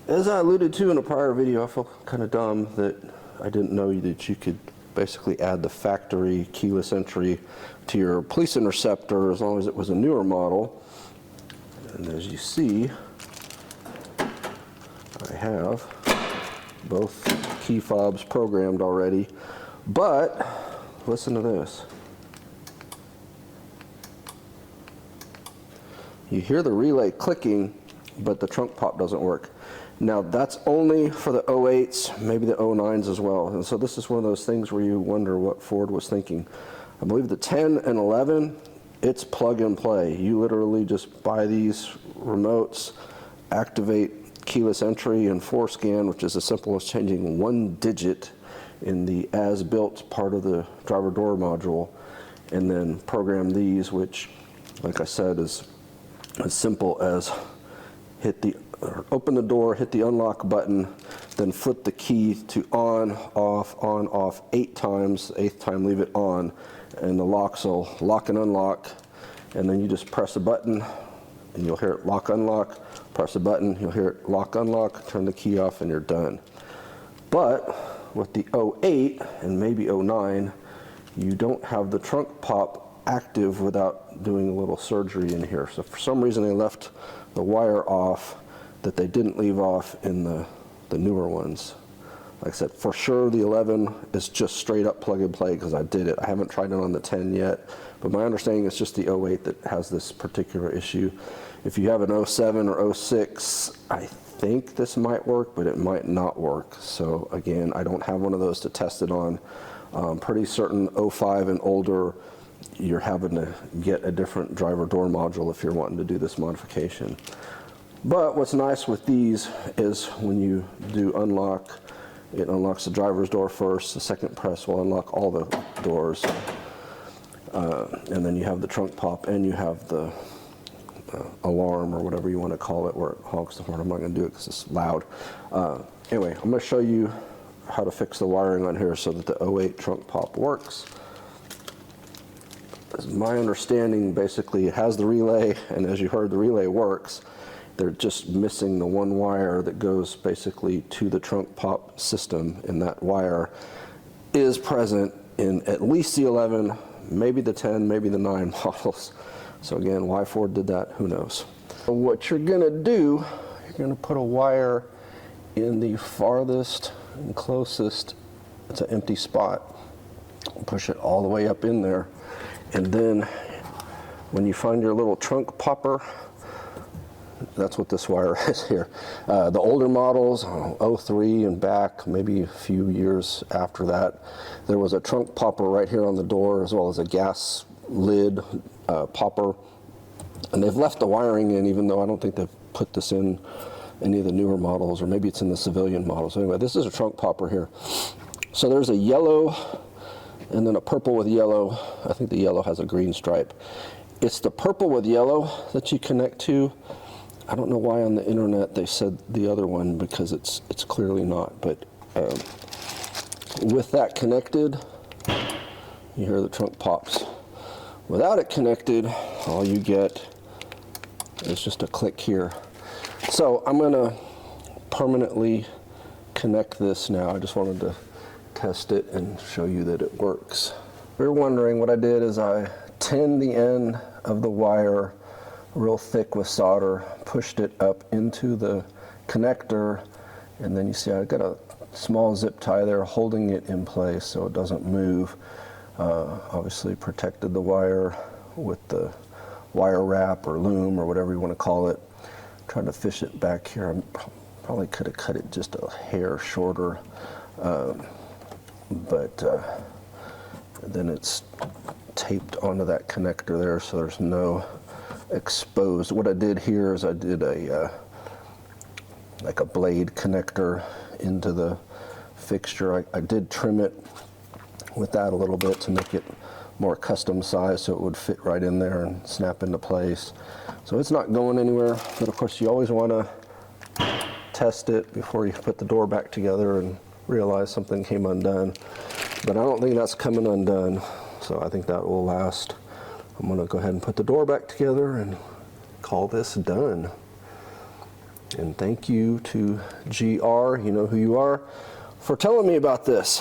As I alluded to in a prior video, I feel kind of dumb that I didn't know that you could basically add the factory keyless entry to your police interceptor as long as it was a newer model. And as you see, I have both key fobs programmed already, but listen to this. You hear the relay clicking, but the trunk pop doesn't work. Now that's only for the 08s, maybe the 09s as well. And so this is one of those things where you wonder what Ford was thinking. I believe the 10 and 11, it's plug and play. You literally just buy these remotes, activate keyless entry and Forscan, which is as simple as changing one digit in the as-built part of the driver door module, and then program these, which, like I said, is as simple as open the door, hit the unlock button, then flip the key to on, off 8 times. The 8th time, leave it on, and the locks will lock and unlock. And then you just press a button, and you'll hear it lock, unlock. Press a button, you'll hear it lock, unlock. Turn the key off, and you're done. But with the 08 and maybe 09, you don't have the trunk pop active without doing a little surgery in here. So for some reason, they left the wire off that they didn't leave off in the newer ones. Like I said, for sure the 11 is just straight up plug and play because I did it. I haven't tried it on the 10 yet, but my understanding is just the 08 that has this particular issue. If you have an 07 or 06, I think this might work, but it might not work. So again, I don't have one of those to test it on. Pretty certain 05 and older, you're having to get a different driver door module if you're wanting to do this modification. But what's nice with these is when you do unlock, it unlocks the driver's door first. The second press will unlock all the doors. And then you have the trunk pop and you have the alarm or whatever you want to call it where it honks the horn. I'm not going to do it because it's loud. Anyway, I'm going to show you how to fix the wiring on here so that the 08 trunk pop works. As my understanding, basically it has the relay, and as you heard, the relay works. They're just missing the one wire that goes basically to the trunk pop system, and that wire is present in at least the 11, maybe the 10, maybe the 9 models. So again, why Ford did that, who knows. So what you're gonna do, you're gonna put a wire in the farthest and closest to an empty spot. Push it all the way up in there. And then when you find your little trunk popper, that's what this wire is here. The older models, 03 and back, maybe a few years after that, there was a trunk popper right here on the door as well as a gas lid popper. And they've left the wiring in, even though I don't think they've put this in any of the newer models, or maybe it's in the civilian models. Anyway, this is a trunk popper here. So there's a yellow and then a purple with yellow. I think the yellow has a green stripe. It's the purple with yellow that you connect to. I don't know why on the internet they said the other one, because it's clearly not. But with that connected, you hear the trunk pops. Without it connected, all you get is just a click here. So I'm going to permanently connect this now. I just wanted to test it and show you that it works. If you're wondering, what I did is I tinned the end of the wire real thick with solder, pushed it up into the connector, and then you see I got a small zip tie there holding it in place so it doesn't move. Obviously protected the wire with the wire wrap or loom or whatever you want to call it. Trying to fish it back here. I probably could have cut it just a hair shorter, but then it's taped onto that connector there, so there's no exposed. What I did here is I did a like a blade connector into the fixture. I did trim it with that a little bit to make it more custom size so it would fit right in there and snap into place. So it's not going anywhere, but of course you always want to test it before you put the door back together and realize something came undone. But I don't think that's coming undone, so I think that will last. I'm going to go ahead and put the door back together and call this done. And thank you to GR, you know who you are, for telling me about this.